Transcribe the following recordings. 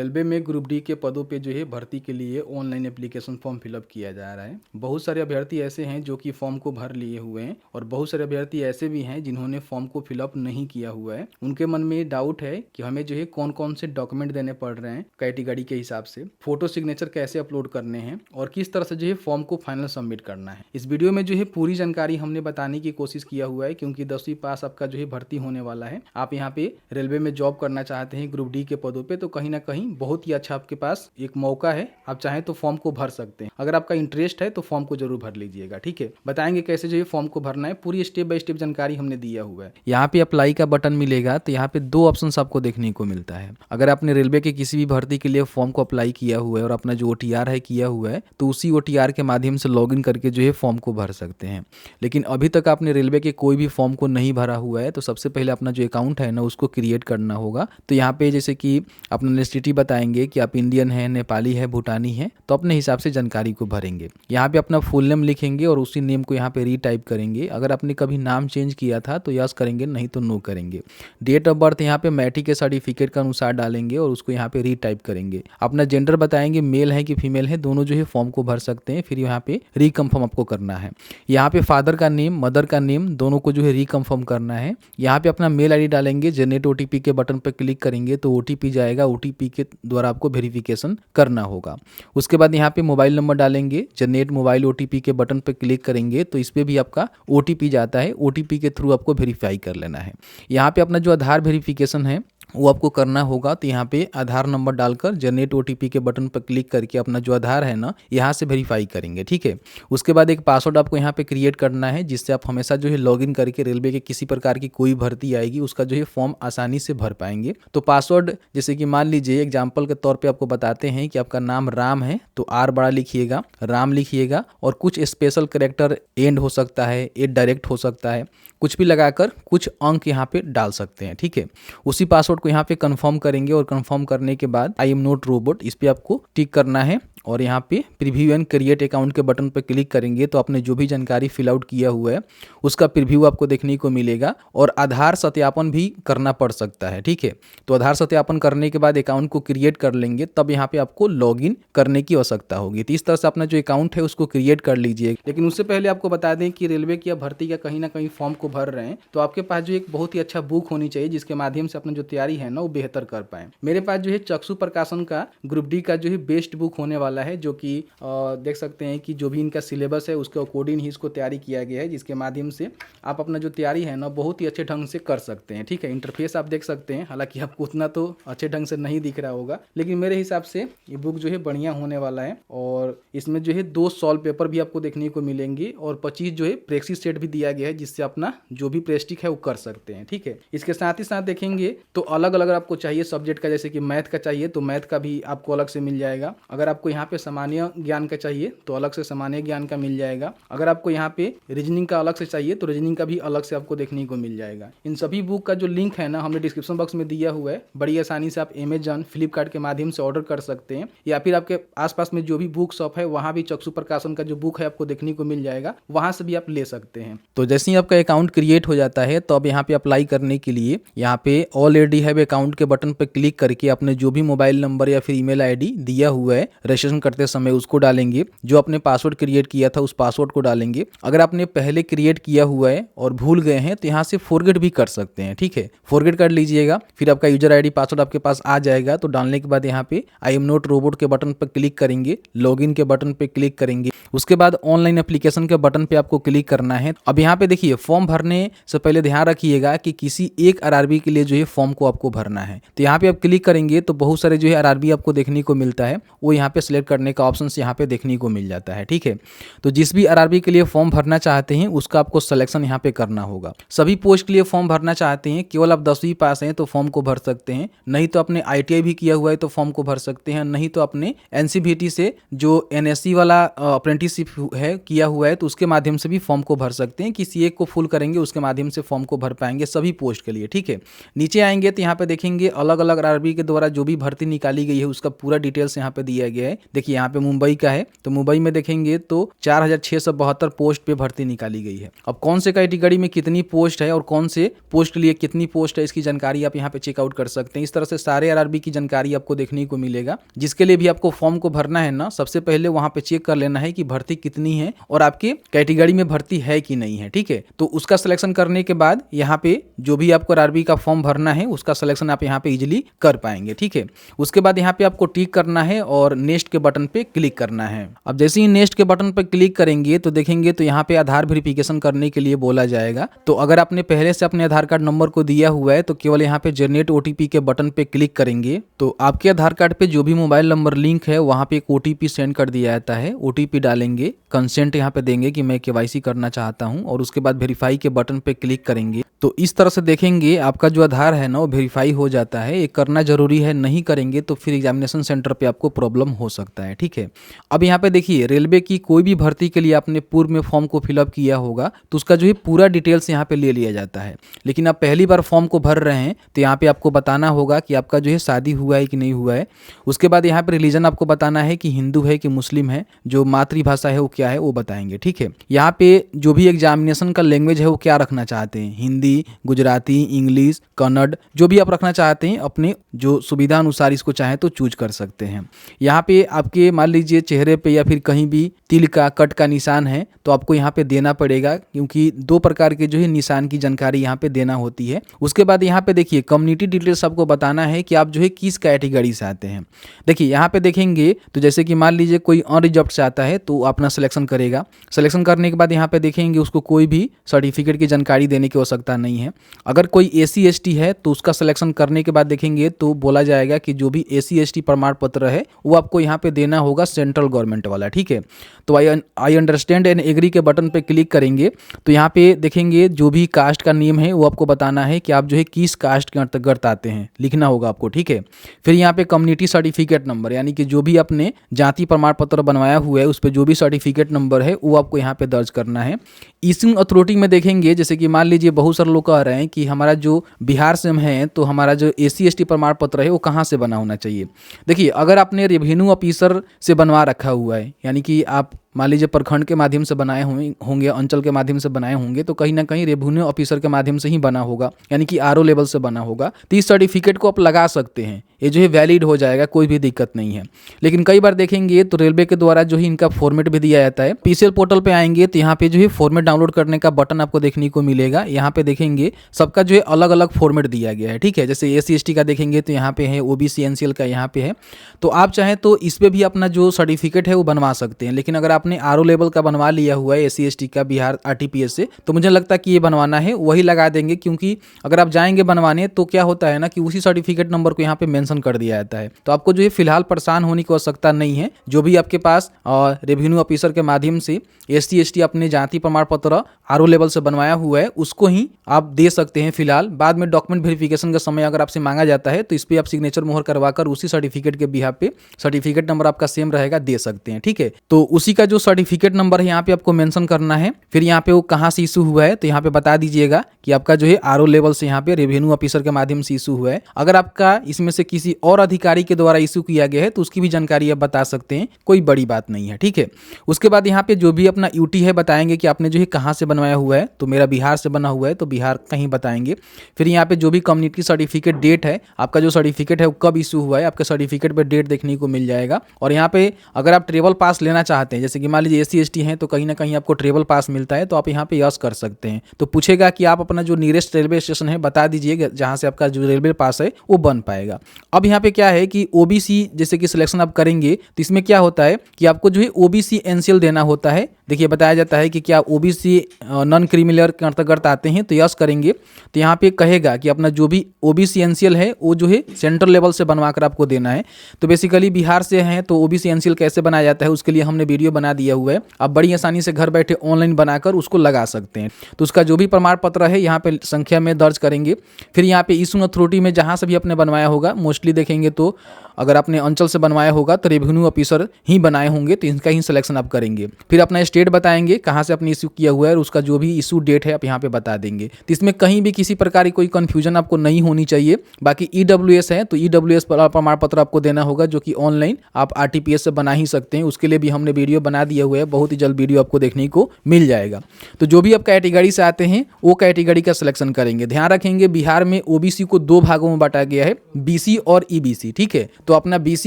Railway में group D के पदों पे जो है भर्ती के लिए ऑनलाइन एप्लीकेशन फॉर्म फिलअप किया जा रहा है। बहुत सारे अभ्यर्थी ऐसे हैं जो कि फॉर्म को भर लिए हुए हैं और बहुत सारे अभ्यर्थी ऐसे भी हैं जिन्होंने फॉर्म को फिलअप नहीं किया हुआ है। उनके मन में डाउट है कि हमें जो है कौन कौन से डॉक्यूमेंट देने पड़ रहे हैं कैटेगरी के हिसाब से, फोटो सिग्नेचर कैसे अपलोड करने हैं और किस तरह से जो है फॉर्म को फाइनल सबमिट करना है। इस वीडियो में जो है पूरी जानकारी हमने बताने की कोशिश किया हुआ है, क्योंकि 10वीं पास आपका जो है भर्ती होने वाला है। आप यहाँ पे रेलवे में जॉब करना चाहते हैं ग्रुप डी के पदों पे, तो कहीं ना कहीं बहुत ही अच्छा आपके पास एक मौका है। आप चाहें तो फॉर्म को भर सकते हैं। अगर आपका इंटरेस्ट है तो फॉर्म को जरूर भर लीजिएगा। ठीक है, बताएंगे कैसे जो है फॉर्म को भरना है, पूरी स्टेप बाय स्टेप जानकारी हमने दिया हुआ है। यहाँ पे अप्लाई का बटन मिलेगा, तो यहाँ पे दो ऑप्शन आपको देखने को मिलता है। अगर आपने रेलवे के किसी भी भर्ती के लिए फॉर्म को अप्लाई किया हुआ है और अपना जो OTR है किया हुआ है, तो उसी OTR के माध्यम से लॉगिन करके जो है फॉर्म को भर सकते हैं। लेकिन अभी तक आपने रेलवे के कोई भी फॉर्म को नहीं भरा हुआ है, तो सबसे पहले अपना जो अकाउंट है ना उसको क्रिएट करना होगा। तो यहाँ पे जैसे कि अपना नेशनलिटी बताएंगे कि आप इंडियन है, नेपाली है, भूटानी है, तो अपने हिसाब से जानकारी को भरेंगे। यहाँ पे अपना फुल नेम लिखेंगे और उसी नेम को यहाँ पे रीटाइप करेंगे। अगर आपने कभी नाम चेंज किया था तो यस करेंगे, नहीं तो नो करेंगे। डेट ऑफ बर्थ यहाँ पे मैट्रिक के सर्टिफिकेट के अनुसार डालेंगे और उसको यहाँ पे रीटाइप करेंगे। अपना जेंडर बताएंगे, मेल है कि फीमेल है, दोनों जो है फॉर्म को भर सकते हैं। फिर यहाँ पे रिकन्फर्म आपको करना है। यहाँ पे फादर का नेम, मदर का नेम, दोनों को जो है रिकन्फर्म करना है। यहाँ पे अपना मेल ID डालेंगे। जनरेट OTP के बटन पर क्लिक करेंगे तो OTP जाएगा, OTP के द्वारा आपको वेरिफिकेशन करना होगा। उसके बाद यहाँ पे मोबाइल नंबर डालेंगे। जनरेट मोबाइल OTP के बटन पर क्लिक करेंगे तो इस पर भी आपका OTP जाता है। OTP के थ्रू आपको वेरीफाई कर लेना है। यहाँ पे अपना जो आधार वेरिफिकेशन है वो आपको करना होगा। तो यहाँ पे आधार नंबर डालकर जनरेट OTP के बटन पर क्लिक करके अपना जो आधार है ना यहाँ से वेरीफाई करेंगे। ठीक है, उसके बाद एक पासवर्ड आपको यहाँ पे क्रिएट करना है, जिससे आप हमेशा जो है लॉगिन करके रेलवे के किसी प्रकार की कोई भर्ती आएगी उसका जो है फॉर्म आसानी से भर पाएंगे। तो पासवर्ड जैसे कि मान लीजिए एग्जाम्पल के तौर पर आपको बताते हैं कि आपका नाम राम है, तो R बड़ा लिखिएगा, राम लिखिएगा और कुछ स्पेशल कैरेक्टर एंड हो सकता है, एड डायरेक्ट हो सकता है, कुछ भी लगाकर कुछ अंक यहाँ पे डाल सकते हैं। ठीक है, उसी पासवर्ड को यहाँ पे कंफर्म करेंगे और कंफर्म करने के बाद आई एम नॉट रोबोट इस पे आपको टिक करना है और यहाँ पे प्रीव्यू एंड क्रिएट अकाउंट के बटन पर क्लिक करेंगे तो आपने जो भी जानकारी फिल आउट किया हुआ है उसका प्रीव्यू आपको देखने को मिलेगा। और आधार सत्यापन भी करना पड़ सकता है। ठीक है, तो आधार सत्यापन करने के बाद अकाउंट को क्रिएट कर लेंगे, तब यहाँ पे आपको लॉगिन करने की आवश्यकता होगी। तो इस तरह से अपना जो अकाउंट है उसको क्रिएट कर लीजिए। लेकिन उससे पहले आपको बता दें कि रेलवे की भर्ती का कहीं ना कहीं फॉर्म को भर रहे हैं तो आपके पास जो एक बहुत ही अच्छा बुक होनी चाहिए, जिसके माध्यम से अपना जो तैयारी है ना वो बेहतर कर पाए। मेरे पास जो है चक्षु प्रकाशन का ग्रुप डी का जो है बेस्ट बुक होने वाला है, जो कि देख सकते हैं कि जो भी इनका सिलेबस है उसके अकॉर्डिंग ही इसको तैयारी किया गया है, जिसके माध्यम से आप अपना जो तैयारी है ना बहुत ही अच्छे ढंग से कर सकते हैं। ठीक है, इंटरफेस आप देख सकते हैं, हालांकि आपको उतना तो अच्छे ढंग से नहीं दिख रहा होगा, लेकिन मेरे हिसाब से ये बुक जो है बढ़िया होने वाला है। और इसमें जो है 2 सॉल्व पेपर भी आपको देखने को मिलेंगे और 25 जो है प्रेक्टिस सेट भी दिया गया है, जिससे अपना जो भी प्रैक्टिस है वो कर सकते हैं। ठीक है, इसके साथ ही साथ देखेंगे तो अलग अलग आपको चाहिए सब्जेक्ट का, जैसे कि मैथ का चाहिए तो मैथ का भी आपको अलग से मिल जाएगा। अगर आपको यहाँ पे सामान्य ज्ञान का चाहिए तो अलग से सामान्य ज्ञान का मिल जाएगा। अगर आपको यहाँ पे रीजनिंग का अलग से चाहिए तो रीजनिंग का भी अलग से आपको देखने को मिल जाएगा। इन सभी बुक का जो लिंक है ना हमने डिस्क्रिप्शन बॉक्स में दिया हुआ है। बड़ी आसानी से आप Amazon, फ्लिपकार्ट के माध्यम से ऑर्डर कर सकते हैं, या फिर आपके आसपास में जो भी बुक शॉप है वहाँ भी चक्षु प्रकाशन का जो बुक है आपको देखने को मिल जाएगा, वहाँ से भी आप ले सकते हैं। तो जैसे ही आपका अकाउंट क्रिएट हो जाता है तो अब यहाँ पे अप्लाई करने के लिए यहाँ पे ऑलरेडी हैव अकाउंट के बटन पर क्लिक करके अपने जो भी मोबाइल नंबर या फिर ईमेल ID दिया हुआ है रजिस्ट्रेशन करते समय उसको डालेंगे। जो आपने पासवर्ड क्रिएट किया था उस पासवर्ड को डालेंगे। अगर आपने पहले क्रिएट किया हुआ है और भूल गए हैं तो यहाँ से फॉरगेट भी कर सकते हैं। ठीक है, फॉरगेट कर लीजिएगा, फिर आपका यूजर ID पासवर्ड आपके पास आ जाएगा। तो डालने के बाद यहाँ पे आई एम नॉट रोबोट के बटन पर क्लिक करेंगे, लॉगिन के बटन पर क्लिक करेंगे, उसके बाद ऑनलाइन एप्लीकेशन के बटन पे आपको क्लिक करना है। अब यहाँ पे देखिए फॉर्म भरने से पहले ध्यान रखिएगा कि किसी एक RRB के लिए जो है फॉर्म को आपको भरना है। तो यहाँ पे आप क्लिक करेंगे तो बहुत सारे जो है RRB आपको देखने को मिलता है, वो यहाँ पे सिलेक्ट करने का ऑप्शन यहाँ पे देखने को मिल जाता है। ठीक है, तो जिस भी RRB के लिए फॉर्म भरना चाहते हैं उसका आपको सिलेक्शन यहाँ पे करना होगा। सभी पोस्ट के लिए फॉर्म भरना चाहते हैं, केवल आप 10वीं पास हैं तो फॉर्म को भर सकते हैं, नहीं तो अपने ITI भी किया हुआ है तो फॉर्म को भर सकते हैं, नहीं तो अपने NCVT से जो NSC वाला अप्रेंटिसशिप है किया हुआ है तो उसके माध्यम से भी फॉर्म को भर सकते हैं। किसी एक को फुल करेंगे करेंगे उसके माध्यम से फॉर्म को भर पाएंगे सभी पोस्ट के लिए, ठीक है। नीचे आएंगे तो यहाँ पे देखेंगे अलग अलग आरआरबी के द्वारा जो भी भर्ती निकाली गई है उसका पूरा डिटेल्स यहाँ पे दिया गया है। देखिए यहाँ पे मुंबई का है तो मुंबई में देखेंगे तो 4672 पोस्ट पे भर्ती निकाली गई है। अब कौन से कैटेगरी में कितनी पोस्ट है और कौन से पोस्ट के लिए कितनी पोस्ट है इसकी जानकारी आप यहाँ पे चेकआउट कर सकते हैं। इस तरह से सारे आरआरबी की जानकारी आपको देखने को मिलेगा। जिसके लिए भी आपको फॉर्म को भरना है ना, सबसे पहले वहां पे चेक कर लेना है कि भर्ती कितनी है और आपके कैटेगरी में भर्ती है कि नहीं है, ठीक है। तो उसका सिलेक्शन करने के बाद यहाँ पे जो भी आपको आरआरबी का फॉर्म भरना है उसका सिलेक्शन आप यहाँ पे इजिली कर पाएंगे, ठीक है। उसके बाद यहाँ पे आपको टिक करना है और नेक्स्ट के बटन पे क्लिक करना है। अब जैसे ही नेक्स्ट के बटन पे क्लिक करेंगे तो देखेंगे तो यहाँ पे आधार वेरिफिकेशन करने के लिए बोला जाएगा। तो अगर आपने पहले से अपने आधार कार्ड नंबर को दिया हुआ है तो केवल यहाँ पे जनरेट ओटीपी के बटन पे क्लिक करेंगे तो आपके आधार कार्ड पे जो भी मोबाइल नंबर लिंक है वहाँ पे एक ओटीपी सेंड कर दिया जाता है। ओटीपी डालेंगे, कंसेंट यहाँ पे देंगे कि मैं केवाईसी करना चाहता हूँ और उसके बाद वेरीफाई के बटन पे क्लिक करेंगे तो इस तरह से देखेंगे आपका जो आधार है ना वो वेरीफाई हो जाता है। ये करना जरूरी है, नहीं करेंगे तो फिर एग्जामिनेशन सेंटर पे आपको प्रॉब्लम हो सकता है, ठीक है। अब यहाँ पे देखिए रेलवे की कोई भी भर्ती के लिए आपने पूर्व में फॉर्म को फिलअप किया होगा तो उसका जो है पूरा डिटेल्स यहाँ पे ले लिया जाता है। लेकिन आप पहली बार फॉर्म को भर रहे हैं तो यहाँ पे आपको बताना होगा कि आपका जो है शादी हुआ है कि नहीं हुआ है। उसके बाद यहाँ पे रिलीजन आपको बताना है कि हिंदू है कि मुस्लिम है, जो मातृभाषा है वो क्या है वो बताएंगे, ठीक है। यहाँ पे जो भी एग्जामिनेशन का लैंग्वेज है वो क्या रखना चाहते हैं, हिंदी, गुजराती, इंग्लिश, कन्नड़, जो भी आप रखना चाहते हैं अपने जो सुविधा अनुसार इसको चाहे तो चूज कर सकते हैं। यहाँ पे आपके मान लीजिए चेहरे पे या फिर कहीं भी तिल का कट का निशान है तो आपको यहाँ पे देना पड़ेगा, क्योंकि दो प्रकार के जो है निशान की जानकारी यहाँ पे देना होती है। उसके बाद यहाँ पे देखिए कम्युनिटी डिटेल्स आपको बताना है कि आप जो है किस कैटेगरी से आते हैं। देखिए यहाँ पे देखेंगे तो जैसे कि मान लीजिए कोई अनरिजर्व से आता है तो अपना सिलेक्शन करेगा। सिलेक्शन करने के बाद यहाँ पे देखेंगे उसको कोई भी सर्टिफिकेट की जानकारी देने की आवश्यकता नहीं है। अगर कोई एसी एसटी है तो उसका सिलेक्शन करने के बाद देखेंगे तो बोला जाएगा कि जो भी एसी एसटी प्रमाण पत्र है वो आपको यहाँ पे देना होगा, सेंट्रल गवर्नमेंट वाला, ठीक है। तो आई अंडरस्टैंड एंड एग्री के बटन पे क्लिक करेंगे तो यहाँ पे देखेंगे जो भी कास्ट का नियम है वो आपको बताना है कि आप जो है किस कास्ट के अंतर्गत आते हैं, लिखना होगा आपको, ठीक है। फिर यहाँ पे कम्युनिटी सर्टिफिकेट नंबर यानी कि जो भी आपने जाति प्रमाण पत्र बनवाया हुआ है उस पर जो भी सर्टिफिकेट नंबर है वो आपको यहाँ पे दर्ज करना है। इशिंग अथॉरिटी में देखेंगे जैसे कि मान लीजिए बहुत सारे लोग कह रहे हैं कि हमारा जो बिहार से हम हैं तो हमारा जो एसी एसटी प्रमाण पत्र है वो कहाँ से बना होना चाहिए। देखिए अगर आपने रेवेन्यू ऑफिसर से बनवा रखा हुआ है, यानी कि आप मान लीजिए प्रखंड के माध्यम से बनाए होंगे, अंचल के माध्यम से बनाए होंगे, तो कहीं ना कहीं रेवेन्यू ऑफिसर के माध्यम से ही बना होगा, यानी कि आरओ लेवल से बना होगा। तो इस सर्टिफिकेट को आप लगा सकते हैं, ये जो है वैलिड हो जाएगा, कोई भी दिक्कत नहीं है। लेकिन कई बार देखेंगे तो रेलवे के द्वारा जो है इनका फॉर्मेट भी दिया जाता है। पीसीएल पोर्टल पे आएंगे तो यहाँ पे जो है फॉर्मेट डाउनलोड करने का बटन आपको देखने को मिलेगा। यहाँ पे देखेंगे सबका जो है अलग अलग फॉर्मेट दिया गया है, ठीक है। जैसे एसी एसटी का देखेंगे तो यहाँ पे है, ओबीसी एनसीएल का यहाँ पे है। तो आप चाहें तो इस पे भी अपना जो सर्टिफिकेट है वो बनवा सकते हैं। लेकिन अगर आपने आरओ लेवल का बनवा लिया हुआ है एसी एसटी का बिहार आरटीपीएस से, तो मुझे लगता है कि ये बनवाना है वही लगा देंगे, क्योंकि अगर आप जाएंगे बनवाने तो क्या होता है ना कि उसी सर्टिफिकेट नंबर को यहाँ पे मेंशन कर दिया जाता है। तो आपको जो है फिलहाल परेशान होने की आवश्यकता नहीं है। जो भी आपके पास रेवेन्यू ऑफिसर के माध्यम से एसटी एसटी अपने जाति प्रमाण पत्र आरओ लेवल से बनवाया हुआ है उसको ही आप दे सकते हैं फिलहाल। बाद में डॉक्यूमेंट वेरिफिकेशन का समय अगर आपसे मांगा जाता है तो इस पर आप सिग्नेचर मोहर करवाकर उसी सर्टिफिकेट के बिहाफ पे सर्टिफिकेट नंबर आपका सेम रहेगा, दे सकते हैं, ठीक है। तो उसी का जो सर्टिफिकेट नंबर है यहाँ पे आपको मेंशन करना है। फिर यहाँ पे वो कहाँ से इशू हुआ है तो यहाँ पे बता दीजिएगा कि आपका जो है आरओ लेवल से यहाँ पे रेवेन्यू ऑफिसर के माध्यम से इशू हुआ है। अगर आपका इसमें से किसी और अधिकारी के द्वारा इशू किया गया है तो उसकी भी जानकारी आप बता सकते हैं, कोई बड़ी बात नहीं है, ठीक है। उसके बाद यहाँ पे जो भी अपना यूटी है बताएंगे कि आपने जो है कहाँ से बनवाया हुआ है, तो मेरा बिहार से बना हुआ है तो बिहार कहीं बताएंगे। फिर यहाँ पे जो भी कम्युनिटी सर्टिफिकेट डेट है, आपका जो सर्टिफिकेट है वो कब इशू हुआ है, आपके सर्टिफिकेट पे डेट देखने को मिल जाएगा। और यहाँ पे अगर आप ट्रेवल पास लेना चाहते हैं, जैसे कि मान लीजिए एससी एसटी हैं तो कहीं ना कहीं आपको ट्रेवल पास मिलता है, तो आप यहाँ पे यस कर सकते हैं। तो पूछेगा कि आप अपना जो नियरेस्ट रेलवे स्टेशन है बता दीजिएगा जहाँ से आपका जो रेलवे पास है वो बन पाएगा। अब यहाँ पे क्या है कि ओबीसी जैसे कि सिलेक्शन आप करेंगे तो इसमें क्या होता है कि आपको जो है ओबीसी एनसीएल देना होता है। देखिए बताया जाता है कि क्या ओबीसी नॉन क्रीमिनल के अंतर्गत आते हैं तो यस करेंगे तो यहाँ पे कहेगा कि अपना जो भी ओबीसी एनसीएल है वो जो है सेंट्रल लेवल से बनवा कर आपको देना है। तो बेसिकली बिहार से हैं तो ओबीसी एनसीएल कैसे बनाया जाता है उसके लिए हमने वीडियो बना बना दिया हुआ है, आप बड़ी आसानी से घर बैठे ऑनलाइन बनाकर उसको लगा सकते हैं। तो उसका जो भी प्रमाण पत्र है यहाँ पे संख्या में दर्ज करेंगे। फिर यहाँ पे इशू अथॉरिटी में जहाँ से भी आपने बनवाया होगा, मोस्टली देखेंगे तो अगर आपने अंचल से बनवाया होगा तो रेवेन्यू ऑफिसर ही बनाए होंगे, तो इनका ही सिलेक्शन आप करेंगे। फिर अपना स्टेट बताएंगे कहाँ से आपने इशू किया हुआ है, और उसका जो भी इशू डेट है आप यहाँ पे बता देंगे। तो इसमें कहीं भी किसी प्रकार की कोई कन्फ्यूजन आपको नहीं होनी चाहिए। बाकी EWS है तो EWS प्रमाण पत्र आपको देना होगा, जो कि ऑनलाइन आप RTPS से बना ही सकते हैं। उसके लिए भी हमने वीडियो बना दिया हुआ है, बहुत ही जल्द वीडियो आपको देखने को मिल जाएगा। तो जो भी आप कैटेगरी से आते हैं वो कैटेगरी का सिलेक्शन करेंगे। ध्यान रखेंगे बिहार में OBC को 2 भागों में बांटा गया है, BC और EBC, ठीक है। तो अपना BC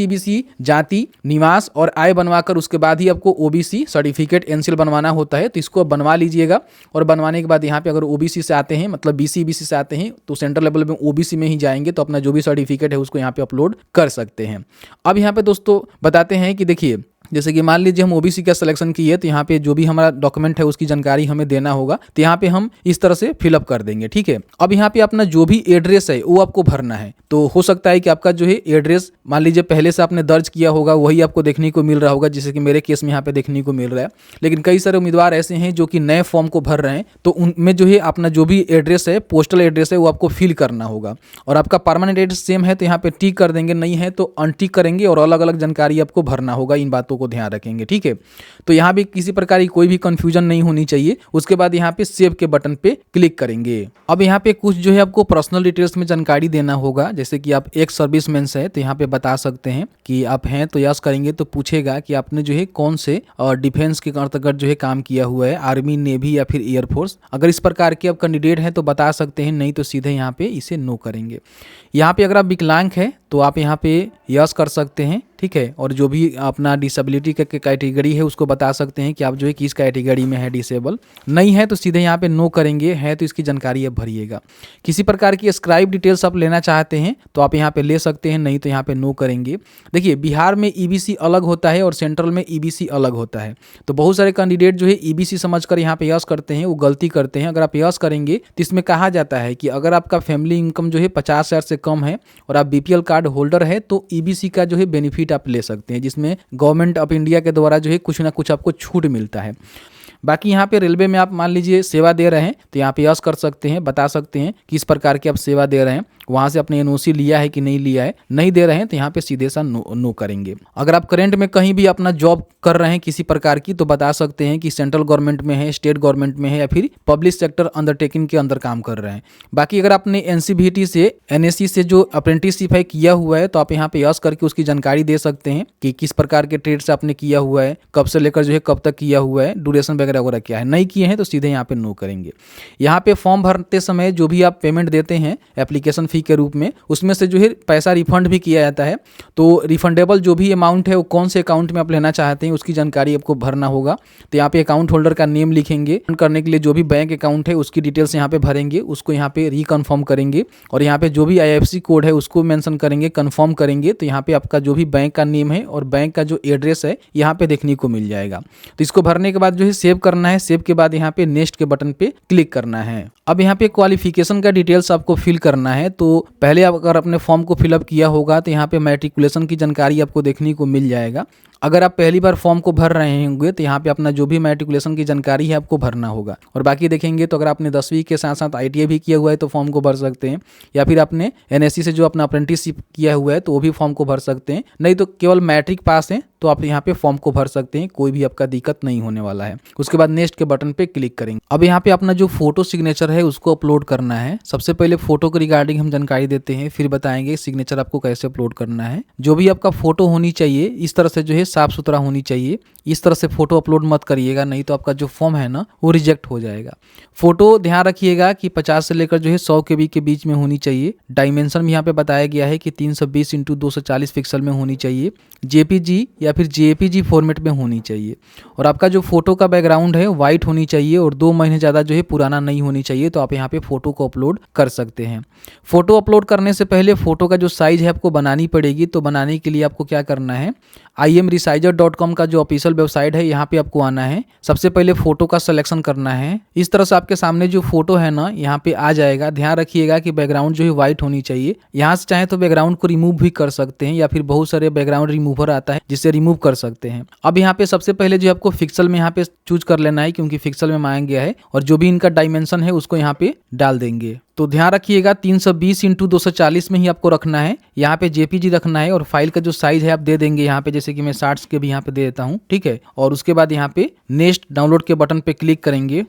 EBC जाति, निवास और आय बनवाकर उसके बाद ही आपको OBC सर्टिफिकेट NCL बनवाना होता है। तो इसको बनवा लीजिएगा, और बनवाने के बाद यहाँ पे अगर OBC से आते हैं, मतलब BC EBC से आते हैं, तो सेंट्रल लेवल में OBC में ही जाएंगे, तो अपना जो भी सर्टिफिकेट है उसको यहाँ पे अपलोड कर सकते हैं। अब यहाँ पे दोस्तों बताते हैं कि देखिए, जैसे कि मान लीजिए हम OBC का सिलेक्शन किए, तो यहाँ पे जो भी हमारा डॉक्यूमेंट है उसकी जानकारी हमें देना होगा। तो यहाँ पे हम इस तरह से फिलअप कर देंगे, ठीक है। अब यहाँ पे अपना जो भी एड्रेस है वो आपको भरना है। तो हो सकता है कि आपका जो है एड्रेस मान लीजिए पहले से आपने दर्ज किया होगा, वही आपको देखने को मिल रहा होगा, जैसे कि मेरे केस में यहाँ पे देखने को मिल रहा है। लेकिन कई सारे उम्मीदवार ऐसे हैं जो कि नए फॉर्म को भर रहे हैं, तो उनमें जो है अपना जो भी एड्रेस है, पोस्टल एड्रेस है, वो आपको फिल करना होगा। और आपका परमानेंट एड्रेस सेम है तो यहाँ पे टिक कर देंगे, नहीं है तो अनटिक करेंगे, और अलग अलग जानकारी आपको भरना होगा। इन बातों को ध्यान रखेंगे, ठीक है। तो यहाँ भी किसी प्रकार की कोई भी कंफ्यूजन नहीं होनी चाहिए। उसके बाद यहाँ पे सेव के बटन पे क्लिक करेंगे। अब यहाँ पे कुछ जो है आपको पर्सनल डिटेल्स में जानकारी देना होगा, जैसे कि आप एक सर्विसमैन है तो यहाँ पे बता सकते हैं कि आप हैं, तो यस करेंगे तो पूछेगा कि आपने जो है कौन से डिफेंस के अंतर्गत जो है काम किया हुआ है, आर्मी, नेवी या फिर एयरफोर्स। अगर इस प्रकार के आप कैंडिडेट हैं तो बता सकते हैं, नहीं तो सीधे यहाँ पे इसे नो करेंगे। यहाँ पे अगर आप विकलांग हैं तो आप यहाँ पे यस कर सकते हैं, ठीक है। और जो भी अपना डिसेबिलिटी का कैटेगरी है उसको बता सकते हैं कि आप जो है किस कैटेगरी में है, डिसेबल। नहीं है तो सीधे यहाँ पे नो करेंगे, है तो इसकी जानकारी आप भरिएगा। किसी प्रकार की स्क्राइब डिटेल्स आप लेना चाहते हैं तो आप यहाँ पे ले सकते हैं, नहीं तो यहाँ पे नो करेंगे। देखिए बिहार में EBC अलग होता है और सेंट्रल में EBC अलग होता है। तो बहुत सारे कैंडिडेट जो है EBC समझकर यहाँ पे यस करते हैं, वो गलती करते हैं। अगर आप यस करेंगे तो इसमें कहा जाता है कि अगर आपका फैमिली इनकम जो है 50,000 से कम है और आप BPL कार्ड होल्डर है तो EBC का जो है बेनिफिट आप ले सकते हैं, जिसमें गवर्नमेंट ऑफ इंडिया के द्वारा जो है कुछ ना कुछ आपको छूट मिलता है। बाकी यहाँ पे रेलवे में आप मान लीजिए सेवा दे रहे हैं तो यहाँ पे यस कर सकते हैं, बता सकते हैं किस प्रकार की आप सेवा दे रहे हैं, वहाँ से अपने NOC लिया है कि नहीं लिया है। नहीं दे रहे हैं तो यहाँ पे सीधे सा नो करेंगे। अगर आप करंट में कहीं भी अपना जॉब कर रहे हैं किसी प्रकार की, तो बता सकते हैं कि सेंट्रल गवर्नमेंट में है, स्टेट गवर्नमेंट में है, या फिर पब्लिक सेक्टर अंडरटेकिंग के अंदर काम कर रहे हैं। बाकी अगर आपने NCVT से, NSC से जो अप्रेंटिसशिप है किया हुआ है तो आप यहाँ पे यस करके उसकी जानकारी दे सकते हैं कि किस प्रकार के ट्रेड से आपने किया हुआ है, कब से लेकर जो है कब तक किया हुआ है, ड्यूरेशन वगैरह क्या है। नहीं किए हैं तो सीधे यहाँ पे नो करेंगे। यहाँ पे फॉर्म भरते समय जो भी आप पेमेंट देते हैं एप्लीकेशन फी के रूप में, उसमें से जो है पैसा रिफंड भी किया जाता है। तो रिफंडेबल जो भी अमाउंट है वो कौन से अकाउंट में आप लेना चाहते हैं उसकी जानकारी आपको भरना होगा। तो यहाँ पे अकाउंट होल्डर का नेम लिखेंगे, करने के लिए जो भी बैंक अकाउंट है उसकी डिटेल्स यहाँ पे भरेंगे, उसको यहाँ पे रिकन्फर्म करेंगे, और यहाँ पे जो भी IFSC कोड है उसको मेंशन करेंगे, कंफर्म करेंगे। तो यहाँ पे आपका जो भी बैंक का नेम है और बैंक का जो एड्रेस है यहाँ पे देखने को मिल जाएगा। तो इसको भरने के बाद जो है सेव करना है, सेव के बाद यहाँ पे नेक्स्ट के बटन पे क्लिक करना है। अब यहाँ पे क्वालिफिकेशन का डिटेल्स आपको फिल करना है। तो पहले आप अगर अपने फॉर्म को फिलअप किया होगा तो यहाँ पे मैट्रिकुलेशन की जानकारी आपको देखने को मिल जाएगा। अगर आप पहली बार फॉर्म को भर रहे होंगे तो यहाँ पे अपना जो भी मैट्रिकुलेशन की जानकारी है आपको भरना होगा। और बाकी देखेंगे तो अगर आपने 10वीं के साथ साथ ITI भी किया हुआ है तो फॉर्म को भर सकते हैं, या फिर आपने NSC से जो अपना अप्रेंटिसशिप किया हुआ है तो वो भी फॉर्म को भर सकते हैं। नहीं तो केवल मैट्रिक पास है तो आप यहाँ पे फॉर्म को भर सकते हैं, कोई भी आपका दिक्कत नहीं होने वाला है। उसके बाद नेक्स्ट के बटन पे क्लिक करेंगे। अब यहाँ पे अपना जो फोटो सिग्नेचर है उसको अपलोड करना है। सबसे पहले फोटो के रिगार्डिंग हम जानकारी देते हैं, फिर बताएंगे सिग्नेचर आपको कैसे अपलोड करना है। जो भी आपका फोटो होनी चाहिए इस तरह से जो है साफ सुथरा होनी चाहिए। इस तरह से फोटो अपलोड मत करिएगा, नहीं तो आपका जो फॉर्म है ना वो रिजेक्ट हो जाएगा। फोटो ध्यान रखिएगा कि 50 से लेकर जो है 100 KB के बीच में होनी चाहिए। डायमेंशन भी यहाँ पे बताया गया है कि 320 × 240 पिक्सल में होनी चाहिए। JPG या फिर JPG फॉर्मेट में होनी चाहिए। और आपका जो फोटो का बैकग्राउंड है वाइट होनी चाहिए और 2 महीने ज़्यादा जो है पुराना नहीं होनी चाहिए। तो आप यहाँ पे फोटो को अपलोड कर सकते हैं। फोटो अपलोड करने से पहले फोटो का जो साइज है आपको बनानी पड़ेगी। तो बनाने के लिए आपको क्या करना है, IM regizer.com का जो ऑफिशियल वेबसाइट है यहाँ पे आपको आना है। सबसे पहले फोटो का सिलेक्शन करना है। इस तरह से आपके सामने जो फोटो है ना यहाँ पे आ जाएगा। ध्यान रखिएगा कि बैकग्राउंड जो है व्हाइट होनी चाहिए। यहाँ से चाहे तो बैकग्राउंड को रिमूव भी कर सकते हैं या फिर बहुत सारे बैकग्राउंड रिमूवर आता है जिससे रिमूव कर सकते हैं। अब यहाँ पे सबसे पहले जो आपको पिक्सल में यहाँ पे चूज कर लेना है, क्योंकि पिक्सल में मांगा गया है, और जो भी इनका डायमेंशन है उसको यहाँ पे डाल देंगे। तो ध्यान रखिएगा 320x240 में ही आपको रखना है। यहाँ पे जेपीजी रखना है और फाइल का जो साइज है आप दे देंगे यहाँ पे, जैसे कि मैं 60 के भी यहाँ पे दे देता हूँ, ठीक है। और उसके बाद यहाँ पे नेक्स्ट डाउनलोड के बटन पे क्लिक करेंगे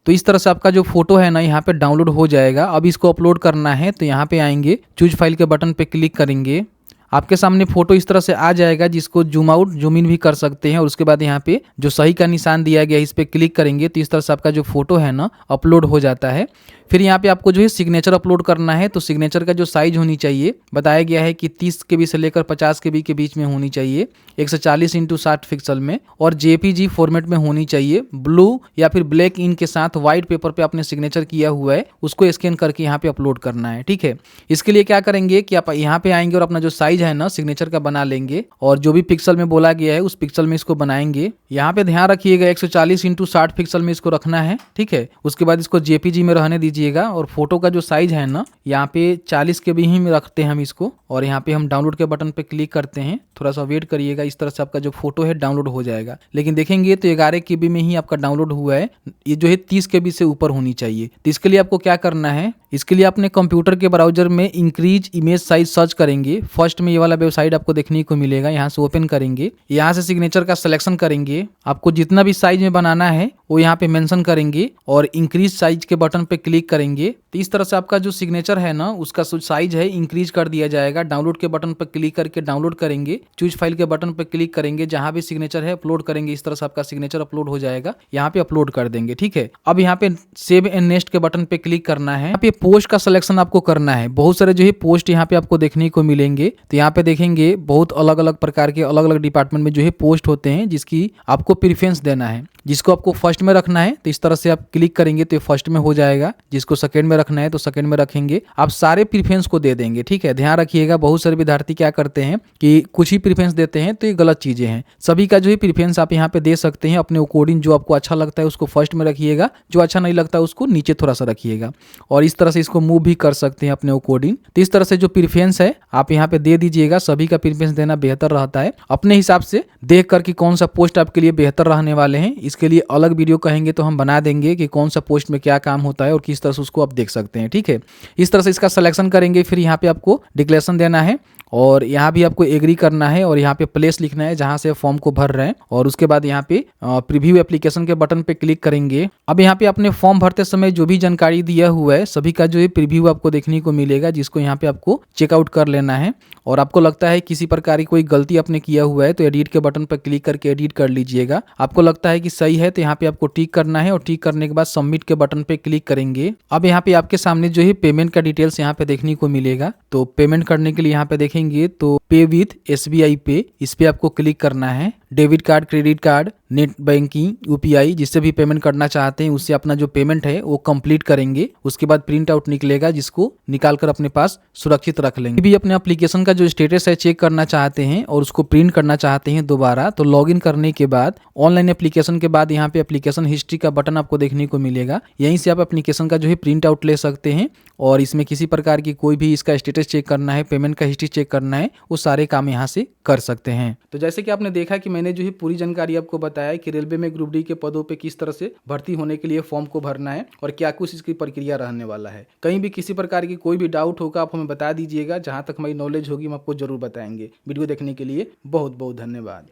तो इस तरह से आपका जो फोटो है ना यहाँ पे डाउनलोड हो जाएगा। अब इसको अपलोड करना है तो यहाँ पे आएंगे, चूज फाइल के बटन पे क्लिक करेंगे। आपके सामने फोटो इस तरह से आ जाएगा, जिसको जूम आउट जूम इन भी कर सकते हैं। और उसके बाद यहाँ पे जो सही का निशान दिया गया है इस पे क्लिक करेंगे तो इस तरह से आपका जो फोटो है ना अपलोड हो जाता है। फिर यहाँ पे आपको जो है सिग्नेचर अपलोड करना है। तो सिग्नेचर का जो साइज होनी चाहिए बताया गया है कि 30 KB से लेकर 50 KB के बीच में होनी चाहिए, 140x60 पिक्सल में, और जेपीजी फॉर्मेट में होनी चाहिए। ब्लू या फिर ब्लैक इंक के साथ व्हाइट पेपर पे आपने सिग्नेचर किया हुआ है उसको स्कैन करके यहाँ पे अपलोड करना है, ठीक है। इसके लिए क्या करेंगे कि आप यहाँ पे आएंगे और अपना जो साइज है ना सिग्नेचर का बना लेंगे और जो भी पिक्सल में बोला गया है उस पिक्सल में इसको बनाएंगे। यहाँ पे ध्यान रखिएगा 140x60 पिक्सल में इसको रखना है, ठीक है। उसके बाद इसको जेपीजी में रहने दीजिएगा। और फोटो का जो साइज है ना यहाँ पे 40 KB ही में रखते हैं हम इसको, और यहाँ पे हम डाउनलोड के बटन पे क्लिक करते हैं। थोड़ा सा वेट करिएगा, इस तरह से आपका जो फोटो है डाउनलोड हो जाएगा। लेकिन देखेंगे तो 11 KB में ही आपका डाउनलोड हुआ है, ये जो है 30 KB से ऊपर होनी चाहिए। तो इसके लिए आपको क्या करना है, इसके लिए अपने कंप्यूटर के ब्राउजर में इंक्रीज इमेज साइज सर्च करेंगे। फर्स्ट में ये वाला वेबसाइट आपको देखने को मिलेगा, यहाँ से ओपन करेंगे, यहाँ से सिग्नेचर का सिलेक्शन करेंगे। आपको जितना भी साइज में बनाना है वो यहाँ पे मेंशन करेंगे और इंक्रीज साइज के बटन पे क्लिक करेंगे। तो इस तरह से आपका जो सिग्नेचर है ना उसका जो साइज है इंक्रीज कर दिया जाएगा। डाउनलोड के बटन पर क्लिक करके डाउनलोड करेंगे, चूज फाइल के बटन पर क्लिक करेंगे, जहां भी सिग्नेचर है अपलोड करेंगे। इस तरह से आपका सिग्नेचर अपलोड हो जाएगा, यहाँ पे अपलोड कर देंगे, ठीक है। अब यहाँ पे सेव एंड नेक्स्ट के बटन पे क्लिक करना है। यहाँ पे पोस्ट का सिलेक्शन आपको करना है। बहुत सारे जो है पोस्ट यहाँ पे आपको देखने को मिलेंगे। तो यहाँ पे देखेंगे बहुत अलग अलग प्रकार के अलग अलग डिपार्टमेंट में जो है पोस्ट होते हैं जिसकी आपको प्रेफरेंस देना है। जिसको आपको फर्स्ट में रखना है तो इस तरह से आप क्लिक करेंगे तो फर्स्ट में हो जाएगा। जिसको सेकंड में रखना है तो सेकंड में रखेंगे। आप सारे प्रेफरेंस को दे देंगे, ठीक है। ध्यान रखिएगा बहुत सारे विद्यार्थी क्या करते हैं कि कुछ ही प्रेफरेंस देते हैं, तो ये गलत चीजें हैं। सभी का जो है प्रेफरेंस आप यहाँ पे दे सकते हैं अपने अकॉर्डिंग। जो आपको अच्छा लगता है उसको फर्स्ट में रखिएगा, जो अच्छा नहीं लगता है उसको नीचे थोड़ा सा रखिएगा। और इस तरह से इसको मूव भी कर सकते हैं अपने अकॉर्डिंग। तो इस तरह से जो प्रेफरेंस है आप यहाँ पे दे दीजिएगा। सभी का प्रेफरेंस देना बेहतर रहता है, अपने हिसाब से देख कर कि कौन सा पोस्ट आपके लिए बेहतर रहने वाले हैं। इसके लिए अलग वीडियो कहेंगे तो हम बना देंगे कि कौन सा पोस्ट में क्या काम होता है और किस तरह से उसको आप देख सकते हैं, ठीक है। इस तरह से इसका सिलेक्शन करेंगे। फिर यहाँ पे आपको डिक्लेरेशन देना है और यहाँ भी आपको एग्री करना है और यहाँ पे प्लेस लिखना है जहाँ से फॉर्म को भर रहे हैं। और उसके बाद यहाँ पे प्रीव्यू एप्लीकेशन के बटन पे क्लिक करेंगे। अब यहाँ पे अपने फॉर्म भरते समय जो भी जानकारी दिया हुआ है सभी का जो है प्रीव्यू आपको देखने को मिलेगा, जिसको यहाँ पे आपको चेकआउट कर लेना है। और आपको लगता है किसी प्रकार की कोई गलती आपने किया हुआ है तो एडिट के बटन पर क्लिक करके एडिट कर लीजिएगा। आपको लगता है कि सही है तो यहाँ पे आपको टिक करना है और टिक करने के बाद सबमिट के बटन पे क्लिक करेंगे। अब यहाँ पे आपके सामने जो है पेमेंट का डिटेल्स यहाँ पे देखने को मिलेगा। तो पेमेंट करने के लिए यहाँ पे देखेंगे तो पे विथ SBI पे, इस पे आपको क्लिक करना है। Debit card, credit card, net banking, UPI जिससे भी पेमेंट करना चाहते हैं उससे अपना जो पेमेंट है वो कंप्लीट करेंगे। उसके बाद प्रिंट आउट निकलेगा जिसको निकाल कर अपने पास सुरक्षित रख लेंगे। भी अपने एप्लीकेशन का जो स्टेटस है चेक करना चाहते हैं और उसको प्रिंट करना चाहते हैं दोबारा, तो लॉगिन करने के बाद ऑनलाइन एप्लीकेशन के बाद यहाँ पे एप्लीकेशन हिस्ट्री का बटन आपको देखने को मिलेगा। यहीं से आप एप्लीकेशन का जो है प्रिंट आउट ले सकते हैं और इसमें किसी प्रकार की कोई भी इसका स्टेटस चेक करना है, पेमेंट का हिस्ट्री चेक करना है, वो सारे काम यहाँ से कर सकते हैं। तो जैसे कि आपने देखा कि मैंने जो है पूरी जानकारी आपको बताया कि रेलवे में ग्रुप डी के पदों पे किस तरह से भर्ती होने के लिए फॉर्म को भरना है और क्या कुछ इसकी प्रक्रिया रहने वाला है। कहीं भी किसी प्रकार की कोई भी डाउट होगा आप हमें बता दीजिएगा, जहां तक हमारी नॉलेज होगी हम आपको जरूर बताएंगे। वीडियो देखने के लिए बहुत बहुत धन्यवाद।